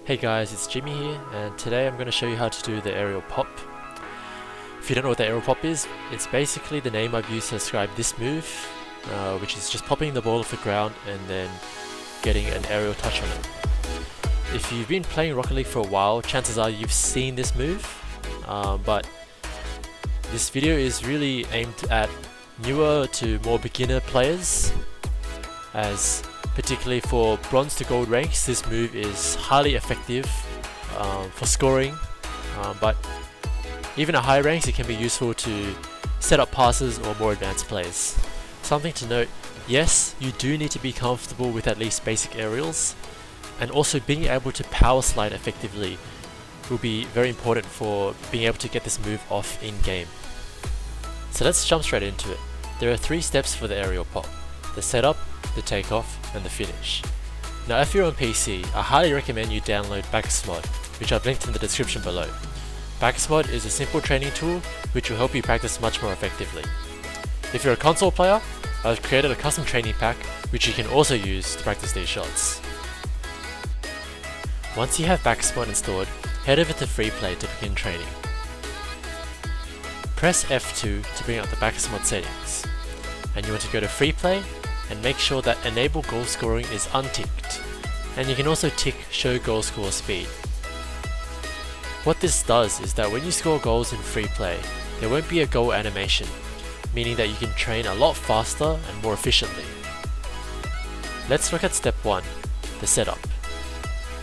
Hey guys, it's Jimmy here, and today I'm going to show you how to do the aerial pop. If you don't know what the aerial pop is, it's basically the name I've used to describe this move, which is just popping the ball off the ground and then getting an aerial touch on it. If you've been playing Rocket League for a while, chances are you've seen this move, but this video is really aimed at newer to more beginner players, as particularly for bronze to gold ranks, this move is highly effective for scoring, but even at high ranks it can be useful to set up passes or more advanced plays. Something to note, yes, you do need to be comfortable with at least basic aerials, and also being able to power slide effectively will be very important for being able to get this move off in game. So let's jump straight into it. There are 3 steps for the aerial pop: the setup, the takeoff, and the finish. Now if you're on PC, I highly recommend you download Bakkesmod, which I've linked in the description below. Bakkesmod is a simple training tool which will help you practice much more effectively. If you're a console player, I've created a custom training pack which you can also use to practice these shots. Once you have Bakkesmod installed, head over to Freeplay to begin training. Press F2 to bring up the Bakkesmod settings, and you want to go to Freeplay and make sure that Enable Goal Scoring is unticked, and you can also tick Show Goal Score Speed. What this does is that when you score goals in Freeplay, there won't be a goal animation, meaning that you can train a lot faster and more efficiently. Let's look at step 1, the setup.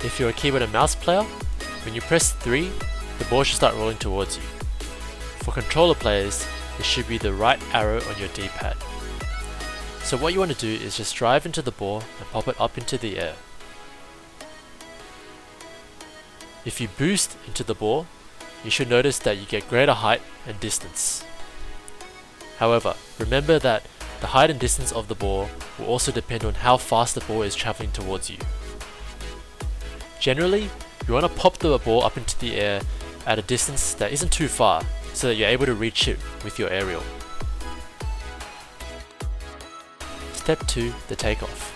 If you're a keyboard and mouse player, when you press 3, the ball should start rolling towards you. For controller players, it should be the right arrow on your D-pad. So what you want to do is just drive into the ball and pop it up into the air. If you boost into the ball, you should notice that you get greater height and distance. However, remember that the height and distance of the ball will also depend on how fast the ball is traveling towards you. Generally, you want to pop the ball up into the air at a distance that isn't too far, so that you're able to reach it with your aerial. Step 2, the takeoff.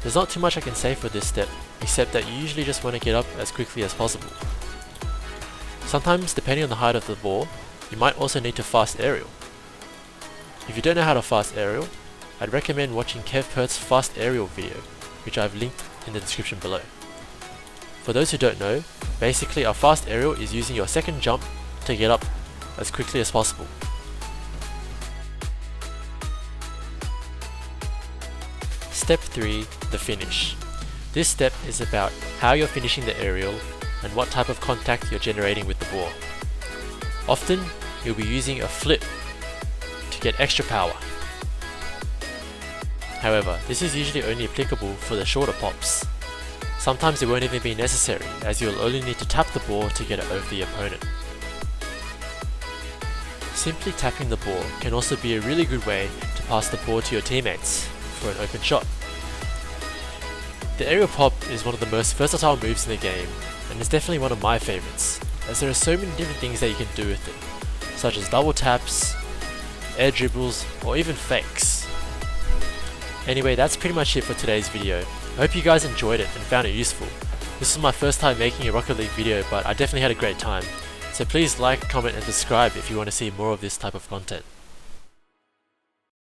There's not too much I can say for this step, except that you usually just want to get up as quickly as possible. Sometimes, depending on the height of the ball, you might also need to fast aerial. If you don't know how to fast aerial, I'd recommend watching Kevperts' fast aerial video, which I've linked in the description below. For those who don't know, basically a fast aerial is using your second jump to get up as quickly as possible. Step 3, the finish. This step is about how you're finishing the aerial and what type of contact you're generating with the ball. Often, you'll be using a flip to get extra power. However, this is usually only applicable for the shorter pops. Sometimes it won't even be necessary, as you'll only need to tap the ball to get it over the opponent. Simply tapping the ball can also be a really good way to pass the ball to your teammates for an open shot. The aerial pop is one of the most versatile moves in the game, and it's definitely one of my favorites, as there are so many different things that you can do with it, such as double taps, air dribbles, or even fakes. Anyway, that's pretty much it for today's video. I hope you guys enjoyed it and found it useful. This was my first time making a Rocket League video, but I definitely had a great time. So please like, comment and subscribe if you want to see more of this type of content.